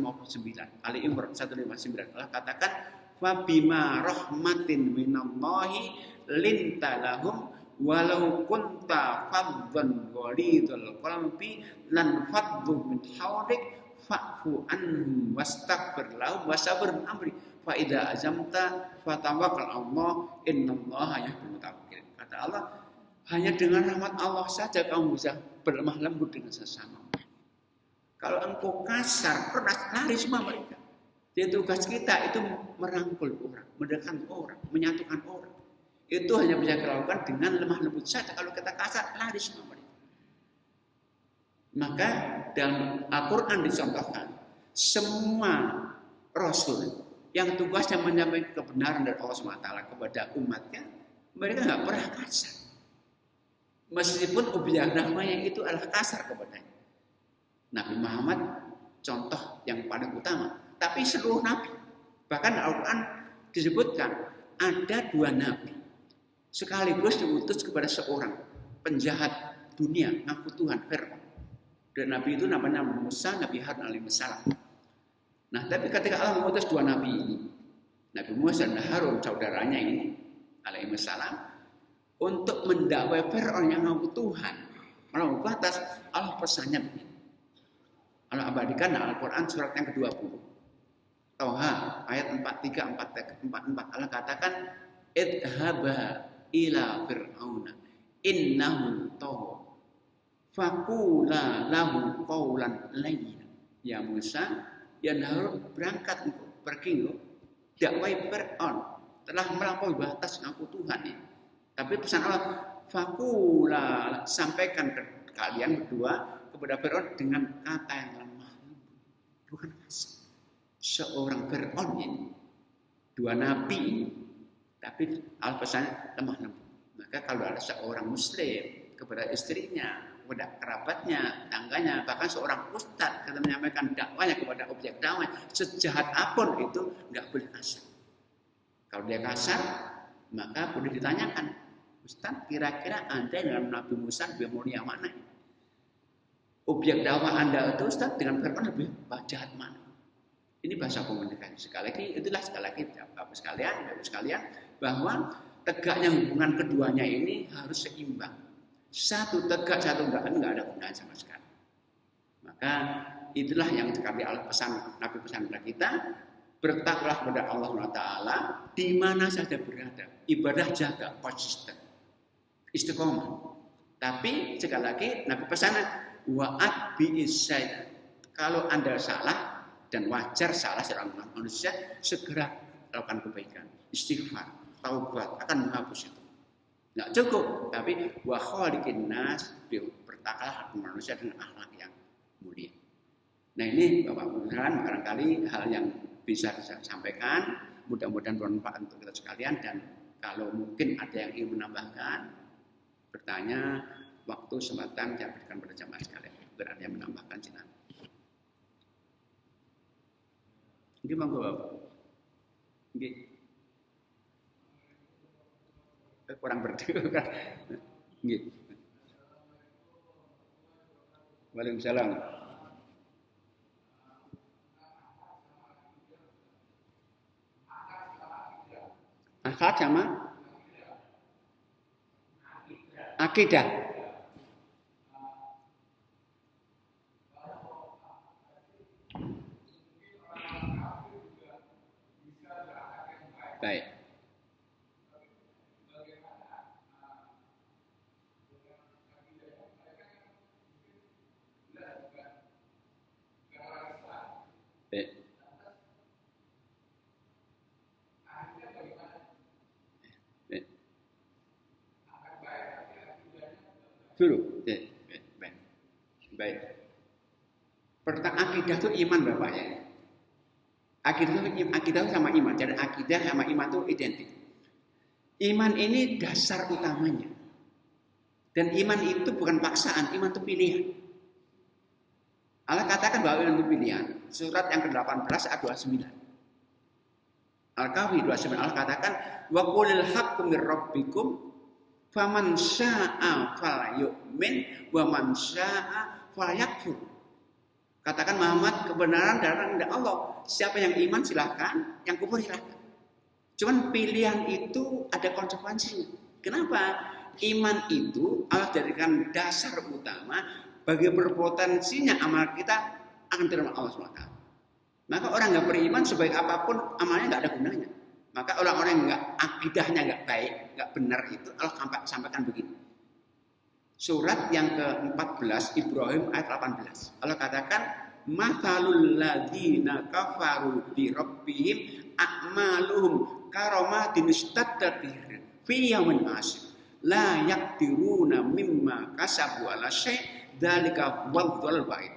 Speaker 1: Ali Imran 159 Allah katakan fabima rahmatin minallahi lintalahum walau kunta faddan ghalidul qalbi lan faddu min hawlik fa'fu anhum wastaghfir lahum wasabir amri fa idza azamta fatawakkal Allah innallaha yuhibbul mutawakkilin. Kata Allah, hanya dengan rahmat Allah saja kamu bisa berlemah lembut dengan sesama. Kalau engkau kasar, keras, lari semua mereka. Jadi tugas kita itu merangkul orang, mendekatkan orang, menyatukan orang. Itu hanya bisa dilakukan dengan lemah lembut saja. Kalau kita kasar, lari semua mereka. Maka dalam Al-Quran dicontohkan, semua Rasul yang tugasnya menyampaikan kebenaran dari Allah SWT kepada umatnya, mereka nggak pernah kasar. Meskipun objek dakwahnya itu adalah kasar kepadanya. Nabi Muhammad contoh yang paling utama. Tapi seluruh Nabi, bahkan Al-Quran disebutkan ada 2 Nabi sekaligus diutus kepada seorang penjahat dunia, ngaku Tuhan, Fir'aun. Dan Nabi itu namanya Musa, Nabi Harun alaihissalam. Nah, tapi ketika Allah mengutus 2 Nabi ini, Nabi Musa dan Harun, saudaranya ini, alaihissalam, untuk mendakwai Fir'aun yang ngaku Tuhan, melampaui batas, Allah pesannya begini. Allah abadikan Al-Quran surat yang ke-20. Toha ayat 43, 44. Allah katakan, idhaba ila fir'auna innahu tagha faqula lahu qawlan layyinan. Ya Musa, ya Harun, berangkat engkau, pergi engkau, dakwai Fir'aun, telah melampaui batas ngaku Tuhan ini. Tapi pesan Allah, faqula, sampaikan ke kalian berdua kepada Fir'aun dengan kata yang lemah lembut, bukan kasar. Seorang Fir'aun ini, 2 nabi ini, tapi al-pesannya lemah lembut. Maka kalau ada seorang muslim kepada istrinya, kepada kerabatnya, tangganya, bahkan seorang ustadz kita menyampaikan dakwanya kepada objek dakwah, sejahat apapun itu nggak boleh kasar. Kalau dia kasar, maka boleh ditanyakan, Ustadz, kira-kira Anda dengan Nabi Musa lebih mulia mana? Objek dakwah Anda itu Ustadz dengan Fir'aun lebih jahat mana? Ini bahasa komunikasi. Sekali lagi, itulah sekali lagi Bapak sekalian, bahwa tegaknya hubungan keduanya ini harus seimbang. Satu tegak, satu enggak ada gunanya sama sekali. Maka itulah yang sekali Nabi pesan kepada kita, bertakwalah kepada Allah SWT di mana saja berada. Ibadah jaga, konsisten, istiqomah. Tapi sekali lagi Nabi pesan, wa'at bi'isyaid. Kalau Anda salah, dan wajar salah seorang manusia, segera lakukan kebaikan, istighfar, taubat, akan menghapus itu. Nggak cukup, tapi wa khaliqin nas, bertakwalah manusia dengan akhlak yang mulia. Nah ini Bapak Ibu barangkali hal yang bisa saya sampaikan, mudah-mudahan bermanfaat untuk kita sekalian, dan kalau mungkin ada yang ingin menambahkan, bertanya, waktu kesempatan saya berikan pada jamaah sekalian. Berada yang menambahkan silakan. Ini monggo Bapak. Nggih. Kurang berdua. Nggih. Waalaikumsalam. Akad sama akidah. Baik. Baik. Dulu. Baik. Pertama akidah itu iman Bapak ya. Akidah sama iman. Jadi akidah sama iman itu identik. Iman ini dasar utamanya. Dan iman itu bukan paksaan, iman itu pilihan. Allah katakan bahwa iman itu pilihan. Surat yang ke-18 ayat 29. Al-Kahfi 29 Allah katakan wa qulil haqqu mir rabbikum faman syaa'a falyu'min wa man syaa'a falyakfur. Katakan Muhammad, kebenaran dari Allah. Siapa yang iman silahkan, yang kufur silahkan. Cuman pilihan itu ada konsekuensinya. Kenapa? Iman itu Allah jadikan dasar utama bagi berpotensinya amal kita akan diterima Allah SWT. Maka orang nggak beriman sebaik apapun amalnya nggak ada gunanya. Maka orang-orang yang nggak akidahnya nggak baik, nggak benar itu Allah sampaikan begini. Surat yang ke-14 Ibrahim ayat 18. Allah katakan mathalul ladzina kafaru bi rabbihim a'maluhum karamatin istaddat fi yawmin asif la yaqdiruna mimma kasabu ala syai' dzalika wadzal ba'id.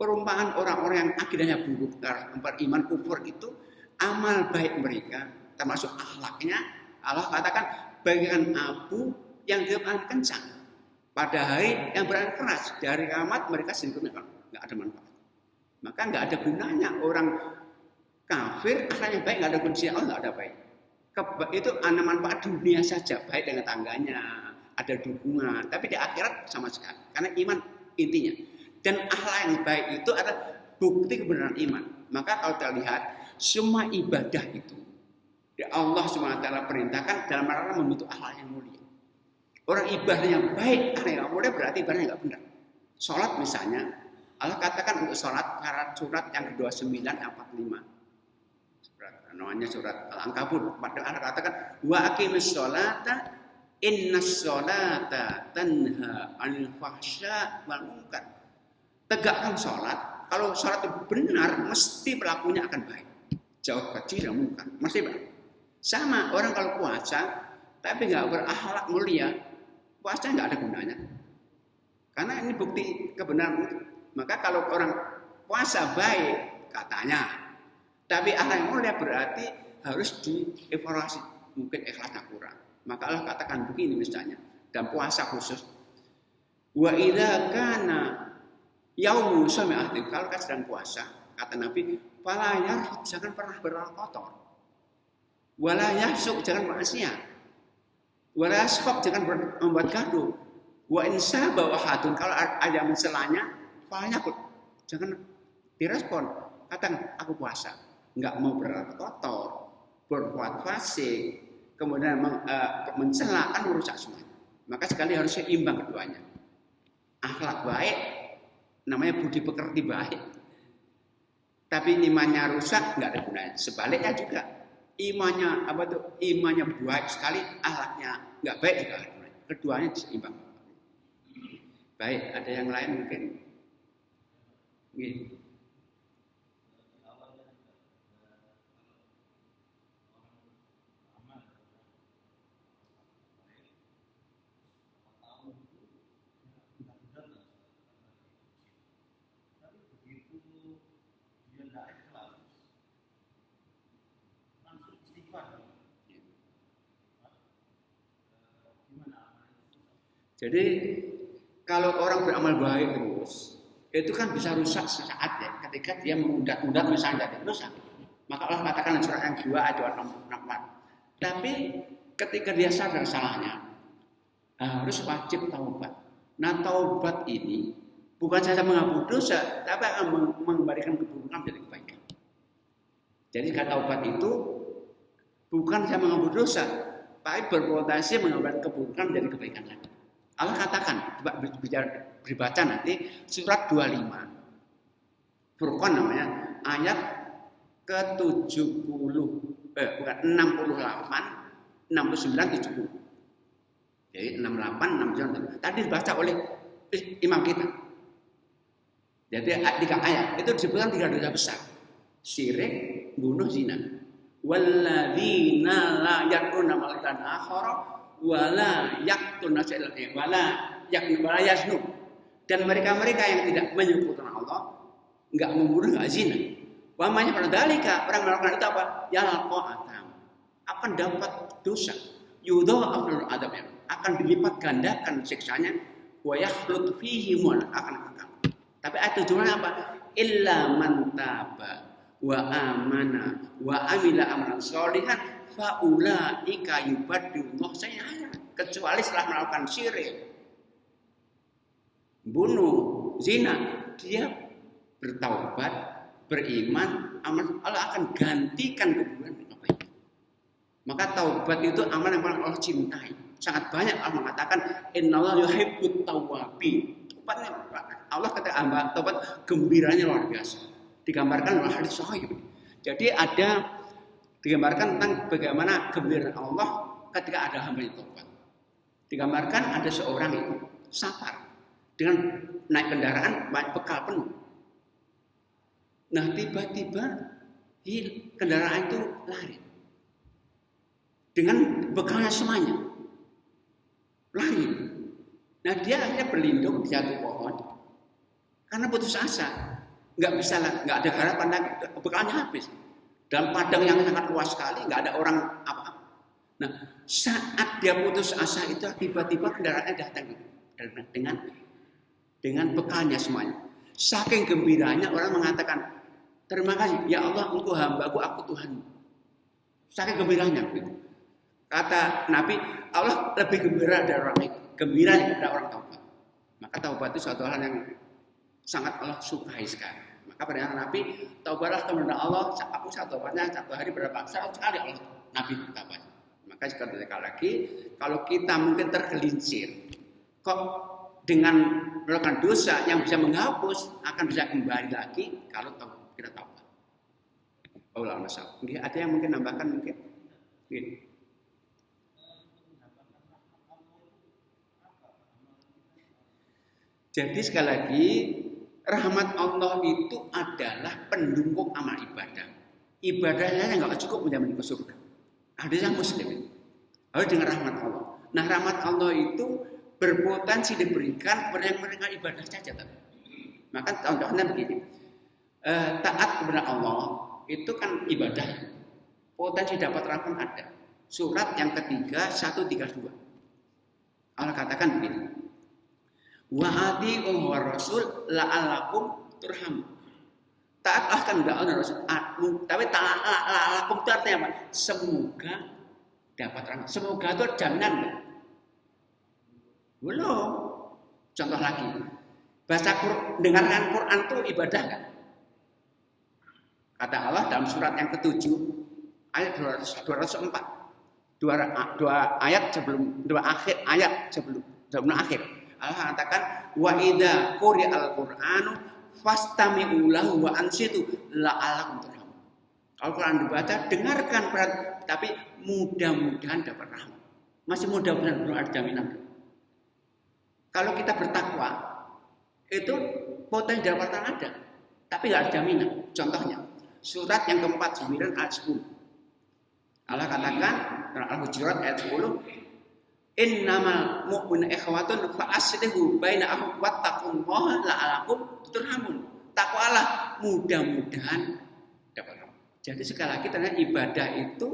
Speaker 1: Perumpamaan orang-orang yang akidahnya buruk terhadap beriman kufur itu amal baik mereka termasuk akhlaknya Allah katakan bagaikan abu yang diapan kencang pada hari yang berani keras. Dari kiamat mereka sendiri nggak ada manfaat. Maka nggak ada gunanya orang kafir akhlaknya baik, nggak ada gunanya Allah, nggak ada baik. Itu ada manfaat dunia saja, baik dengan tangganya, ada dukungan, tapi di akhirat sama sekali. Karena iman intinya. Dan akhlak yang baik itu adalah bukti kebenaran iman. Maka kalau kita lihat semua ibadah itu Allah SWT perintahkan dalam rangka membentuk akhlak yang mulia. Orang ibadah yang baik, akhlak yang mulia berarti ibadahnya nggak benar. Sholat misalnya, Allah katakan untuk sholat surat yang ke-29 45. Namanya surat Al-Ankabut. Allah katakan wa aqimis sholata innas sholata tanha 'anil fahsya wal munkar. Tegakkan sholat. Kalau sholat itu benar, mesti pelakunya akan baik. Jauh kecil dan munkar, mesti baik. Sama orang kalau puasa, tapi nggak berakhlak mulia, puasa nggak ada gunanya. Karena ini bukti kebenaran. Maka kalau orang puasa baik katanya, tapi akhlak yang mulia berarti harus dievaluasi. Mungkin ikhlasnya kurang. Maka Allah katakan begini misalnya, dan puasa khusus. Wa idza kana yaumu sami'atin, kalau kan sedang puasa, kata Nabi, fala yarfud, jangan pernah berlaku kotor. Wala yafsuk, jangan maksiat. Wala yasfaq, jangan membuat gaduh. Wa insya bawahadun, kalau ada mencelanya, falanya jangan direspon. Katakan aku puasa, nggak mau berlaku kotor, berbuat fasik, kemudian mencela, kan merusak semuanya. Maka sekali harus seimbang keduanya. Akhlak baik, namanya budi pekerti baik. Tapi imannya rusak, nggak ada gunanya. Sebaliknya juga, imannya baik sekali, akhlaknya nggak baik juga. Keduanya seimbang. Baik, ada yang lain mungkin. Gitu. Jadi kalau orang beramal baik terus, itu kan bisa rusak sesaat ya. Ketika dia mengundat-undat misalnya jadi rusak. Maka Allah katakan dalam surat yang 2 ayat 64. Tapi ketika dia sadar salahnya, harus wajib taubat. Nah taubat ini bukan saja menghapus dosa, tapi akan mengembalikan keburukan menjadi kebaikan. Jadi kata taubat itu bukan saja menghapus dosa, tapi berpotensi mengembalikan keburukan menjadi kebaikan lagi. Allah katakan, dibaca nanti surat 25. Furqan namanya, ayat ke-70, bukan 68, 69, 70. Jadi 68, 69, 70. Tadi dibaca oleh imam kita. Jadi 3 ayat, itu disebutkan 3 dosa besar. Syirik, bunuh, zina. Walladzina la yaquluna malakan akhara wala yaktun nasyai'il wala yasnu, dan mereka-mereka yang tidak menyebutkan Allah, enggak membunuh, enggak zina. Wa man yaf'al dzalika, orang melakukan itu apa? Yalqa atham, akan dapat dosa. Yudha'aful adzab, akan dilipat gandakan siksanya. Wa yakhlut fihi akan kekal. Tapi ayat tujuannya apa? Illa man taba wa amana wa amila amalan sholihan faulaika yubaddilullah sayyi'at, kecuali setelah melakukan syirik, bunuh, zina, dia bertaubat, beriman, amal, Allah akan gantikan keburukan dengan baik. Maka taubat itu amal yang paling Allah cintai. Sangat banyak Allah mengatakan innallaha yuhibbut tawwabin. Allah kata hamba taubat gembiranya luar biasa. Digambarkan oleh hadis sahih. Jadi ada digambarkan tentang bagaimana gembira Allah ketika ada hamba yang tobat. Digambarkan ada seorang itu safar dengan naik kendaraan bekal penuh. Nah tiba-tiba kendaraan itu lari dengan bekalnya semuanya, lari. Nah dia akhirnya berlindung di satu pohon karena putus asa, nggak ada harapan lagi, bekalnya habis. Dalam padang yang sangat luas sekali, nggak ada orang apa-apa. Nah, saat dia putus asa itu tiba-tiba kendaraannya datang dengan bekalnya semuanya. Saking gembiranya orang mengatakan, terima kasih, ya Allah, engkau hambaku, aku Tuhan. Saking gembiranya. Gitu. Kata Nabi, Allah lebih gembira dari orang itu, gembira daripada orang taubat. Maka taubat itu suatu hal yang sangat Allah sukai sekali. Maka pada Nabi, taubatlah kepada Allah, aku taubatnya satu hari berapa? 100 kali Allah Nabi taubat. Maka sekali lagi, kalau kita mungkin tergelincir, kok dengan melakukan dosa yang bisa menghapus akan bisa kembali lagi kalau kita taubat. Allah Masya. Ada yang mungkin nambahkan mungkin? Gini. Jadi sekali lagi, rahmat Allah itu adalah pendukung amal ibadah. Ibadahnya nggak cukup menjamin ke surga. Ada yang muslim harus dengan rahmat Allah. Nah rahmat Allah itu berpotensi diberikan kepada yang mereka ibadah saja. Maka contohnya begini, taat kepada Allah itu kan ibadah. Potensi dapat rahmat ada. Surat yang ketiga 132. Allah katakan begini. Wa atii'u war-rasul la'allakum turhamun. Taatlah kan kepada Allah Rasul. Tapi la'allakum itu artinya apa? Semoga dapat rahmat. Semoga itu jaminan. Belum. Contoh lagi. Baca dengarkan Quran itu ibadah kan? Kata Allah dalam surat yang ke-7 ayat 204. Dua ayat sebelum akhir. Allah katakan wa idza quri'al qur'anu fastami'u lahu wa ansitu la'allakum turhamun. Kalau Quran dibaca dengarkan tapi mudah-mudahan dapat rahmat. Masih mudah-mudahan belum ada jaminan. Kalau kita bertakwa itu potensi dapatan ada, tapi nggak ada jaminan. Contohnya surat yang ke-49 ayat 10. Allah katakan dalam Al-Hujurat ayat 10, innamal mu'minu ikhwatun fa aslihu baina akhawaykum wattaqullaha la'allakum turhamun. Takwalah mudah-mudahan dapat rahmat. Jadi sekali lagi ternyata ibadah itu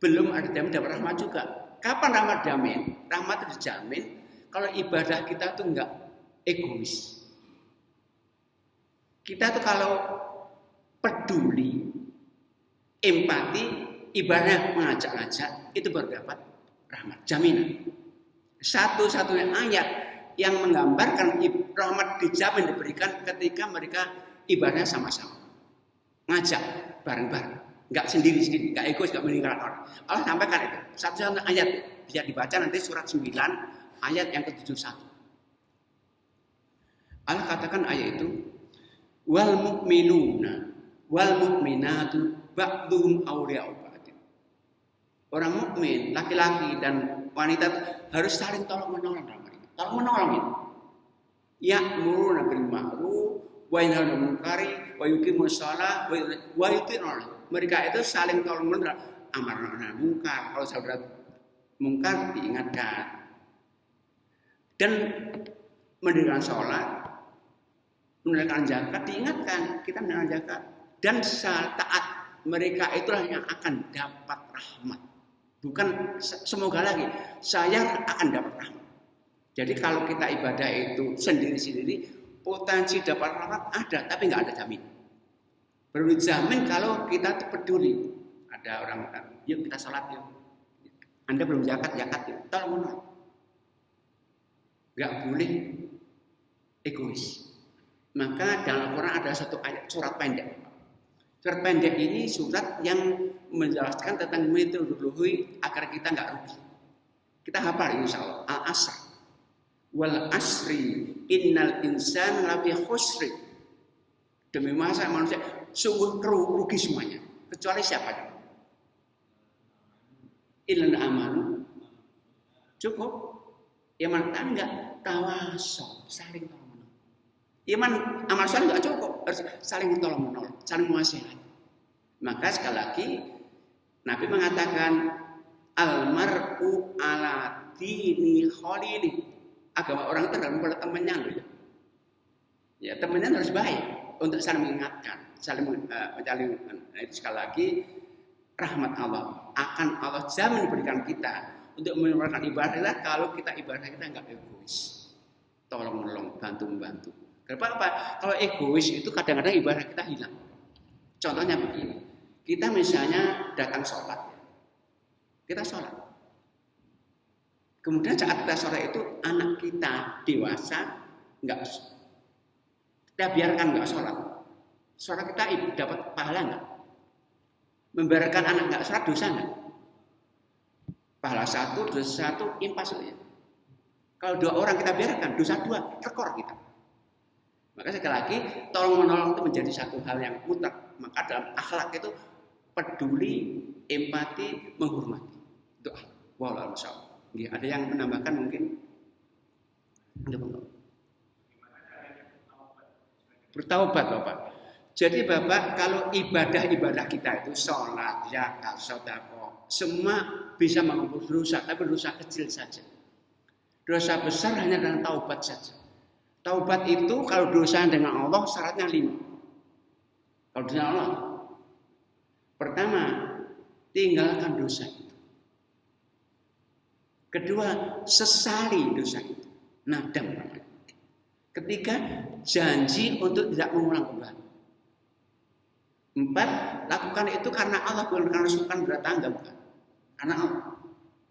Speaker 1: belum ada jamin dapat rahmat juga. Kapan rahmat jamin? Rahmat itu dijamin kalau ibadah kita tuh enggak egois. Kita tuh kalau peduli, empati, ibadahnya mengajak-ajak, itu baru dapat rahmat, jaminan. Satu-satunya ayat yang menggambarkan rahmat dijamin diberikan ketika mereka ibadahnya sama-sama. Ngajak bareng-bareng, enggak sendiri-sendiri, enggak egois, enggak meninggalkan orang. Allah sampaikan itu. Satu-satunya ayat bisa dibaca nanti surat 9 ayat yang ke-71. Allah katakan ayat itu wal mu'minuna wal mu'minatu ba'duhum awliya'u ba'd. Orang mukmin, laki-laki dan wanita harus saling tolong-menolong dalam mereka. Tolong-menolong itu. Ya'muruna bil ma'ruf wa yanhauna 'anil munkari wa yuqimus shalah wa yuti'una. Mereka itu saling tolong-menolong amar ma'ruf munkar. Kalau saudara munkar diingatkan. Dan mendirikan sholat, menunaikan zakat diingatkan, kita menunaikan zakat dan taat mereka itulah yang akan dapat rahmat. Bukan semoga lagi saya akan dapat rahmat. Jadi kalau kita ibadah itu sendiri-sendiri, potensi dapat rahmat ada, tapi nggak ada jamin. Baru dijamin kalau kita peduli. Ada orang yuk kita sholat yuk. Anda belum zakat yuk. Tolong menolong. Nggak boleh egois. Maka dalam Al-Quran ada satu ayat surat pendek. Surat pendek ini surat yang menjelaskan tentang metodologi agar kita nggak rugi. Kita hafal insya Allah. Al-Asr. Wal asri innal insana lafi khusri. Demi masa manusia sungguh rugi semuanya. Kecuali siapa? Ilal amanu. Cukup. Iman enggak tawasau, saling tolong menolong. Iman amal soleh enggak cukup, harus saling tolong menolong, saling mengasihani. Maka sekali lagi Nabi mengatakan almar'u ala dini khalili. Agama orang itu tergantung pada temannya loh ya. Ya temannya harus baik untuk saling mengingatkan, saling itu sekali lagi rahmat Allah akan Allah jamin berikan kita untuk mengeluarkan ibadah kalau kita ibadah kita enggak egois. Tolong menolong, bantu membantu. Kenapa? Kalau egois itu kadang-kadang ibadah kita hilang. Contohnya begini. Kita misalnya datang sholat. Kita sholat. Kemudian saat kita sholat itu anak kita dewasa enggak, kita biarkan enggak sholat. Sholat kita dapat pahala enggak? Membiarkan anak enggak sholat dosa enggak? Pahala 1, dosa 1, impas saja. Kalau 2 orang kita biarkan, dosa 2, rekor kita. Maka sekali lagi, tolong menolong itu menjadi satu hal yang mutlak. Maka dalam akhlak itu peduli, empati, menghormati. Itu wallahu a'lam. Ada yang menambahkan mungkin? Bertaubat Bapak. Jadi Bapak, kalau ibadah-ibadah kita itu sholat, zakat, sedekah, semua bisa menghapus dosa, tapi dosa kecil saja. Dosa besar hanya dengan taubat saja. Taubat itu kalau dosa dengan Allah syaratnya 5. Kalau dengan Allah, pertama, tinggalkan dosa itu. Kedua, sesali dosa itu. Nadam namanya. Ketiga, janji untuk tidak mengulang kembali. 4, lakukan itu karena Allah, bukan karena sukan bertangga, bukan. Karena Allah.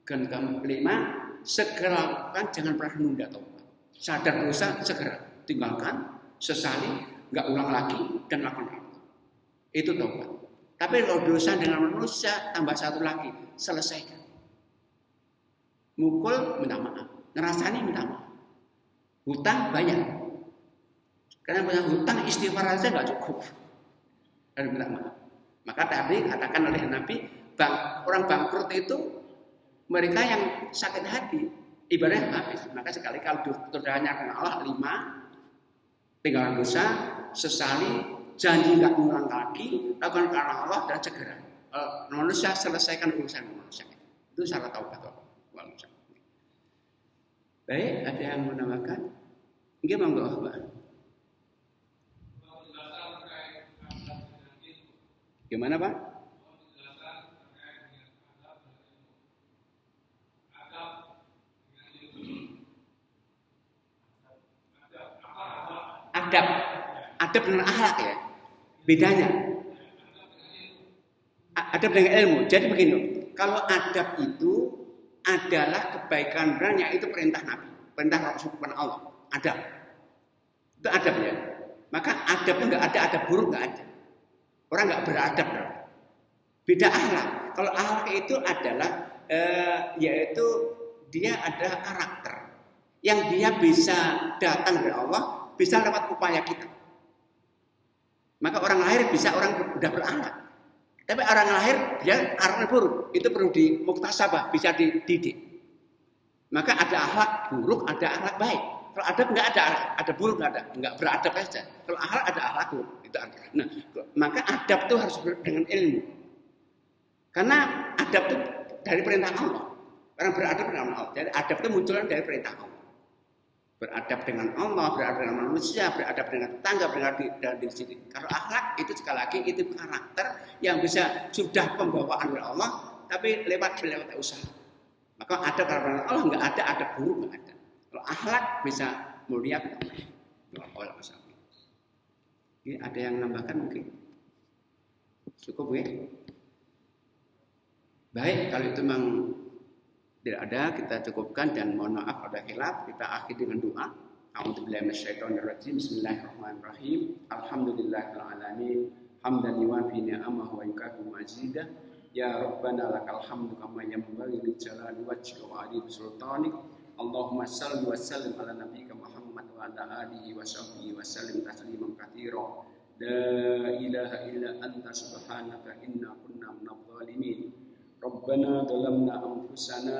Speaker 1: Dan 5, segera lakukan, jangan pernah menunda taubat. Sadar dosa, segera tinggalkan, sesali, nggak ulang lagi, dan lakukan Allah. Itu taubat. Tapi kalau dosa dengan manusia, tambah 1 lagi, selesaikan. Mukul, minta maaf. Ngerasani, minta maaf. Hutang, banyak. Karena punya hutang, istighfar aja nggak cukup. Dan minta maaf. Maka tadi katakan oleh Nabi, orang bangkrut itu mereka yang sakit hati, ibadahnya habis. Maka sekali kalau dosanya karena Allah 5, tinggalkan dosa, sesali, janji nggak mengulang lagi, lakukan karena Allah dan segera. Manusia selesaikan urusan manusia. Itu syarat taubat. Baik, ada yang menambahkan? Nggih monggo, Pak. Gimana, Pak? Adab dengan akhlak ya. Bedanya. Adab dengan ilmu. Jadi begini, kalau adab itu adalah kebaikan benar, itu perintah Nabi, perintah Rasul Allah. Adab. Itu adab ya. Maka adab itu enggak ada adab buruk, enggak ada. Orang enggak beradab. Beda akhlak. Kalau akhlak itu adalah yaitu dia ada karakter yang dia bisa datang dari Allah, bisa lewat upaya kita. Maka orang lahir bisa orang udah berakhlak. Tapi orang lahir dia karakter buruk, itu perlu dimuktasabah, bisa dididik. Maka ada akhlak buruk, ada akhlak baik. Kalau adab enggak ada buruk enggak beradab saja. Kalau akhlak ada akhlak buruk, itu ada. Nah, maka adab itu harus dengan ilmu. Karena adab itu dari perintah Allah. Orang beradab dengan Allah. Jadi adab itu munculnya dari perintah Allah. Beradab dengan Allah, beradab dengan manusia, beradab dengan tetangga, beradab dengan diri sendiri. Kalau akhlak itu sekali lagi itu karakter yang bisa sudah pembawaan oleh Allah, tapi lewat usaha. Maka ada karena Allah enggak ada adab buruk, enggak ada. Kalau akhlak bisa mulia. Ini ada yang nambahkan mungkin? Cukup ya? Baik, kalau itu memang tidak ada, kita cukupkan dan mohon maaf ada khilaf, kita akhiri dengan doa. A'udzubillahi minasyaitonirrajim. Bismillahirrahmanirrahim. Alhamdulillahil alamin. Hamdan yuwafi ni'amahu wa yukafi mazidah. Ya Rabbana lakal hamdu kama yanbaghi li jalali wajhika wa 'azimi sultanik. Allahumma shalli wa sallim ala nabiyyika Muhammad wa ala alihi wa sahbihi wa sallim tasliman katsira. لا إله إلا أنت سبحانك إنا كنا من الظالمين ربنا ظلمنا أنفسنا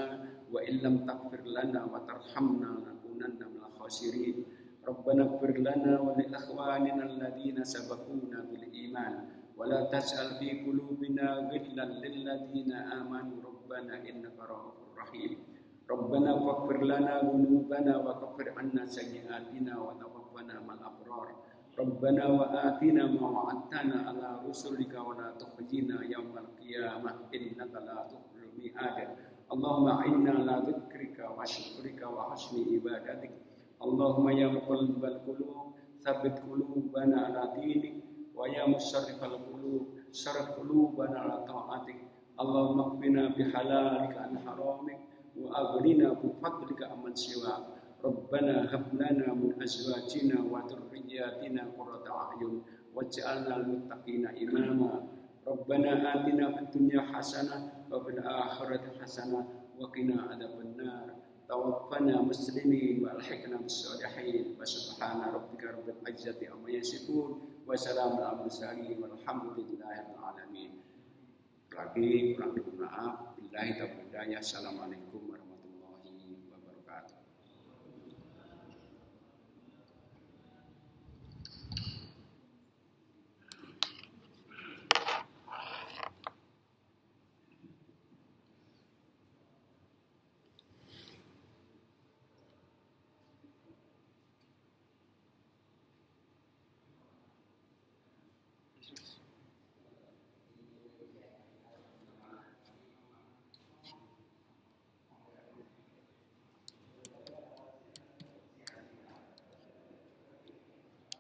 Speaker 1: وإن لم تغفر لنا وترحمنا لنكونن من الخاسرين ربنا اغفر لنا ولإخواننا الذين سبقونا بالإيمان ولا تجعل في قلوبنا غلا للذين آمنوا ربنا إنك رؤوف رحيم ربنا واغفر لنا ذنوبنا وكفر عنا سيئاتنا وتوفنا مع الأبرار ربنا وآتنا ما وعدتنا على رسلك ولا تخزنا يوم القيامة إنك لا تخلف الميعاد اللهم أعنا على ذكرك وشكرك وحسن عبادتك اللهم يا مقلب القلوب ثبت قلوبنا على دينك ويا مصرف القلوب صرف قلوبنا على طاعتك اللهم اكفنا بحلالك عن حرامك وأغننا بفضلك عمن سواك ربنا هب لنا من أزواجنا وذرياتنا قرة أعين واجعلنا للمتقين إماما ربنا آتنا في الدنيا حسنة وفي الآخرة حسنة وقنا عذاب النار توفنا مسلمين والحقنا بالصالحين وسبحان ربك رب العزة عما يصفون وسلام على المرسلين والحمد لله رب العالمين. Lagi kurang maaf. Billahi taufiq hidayah. Assalamualaikum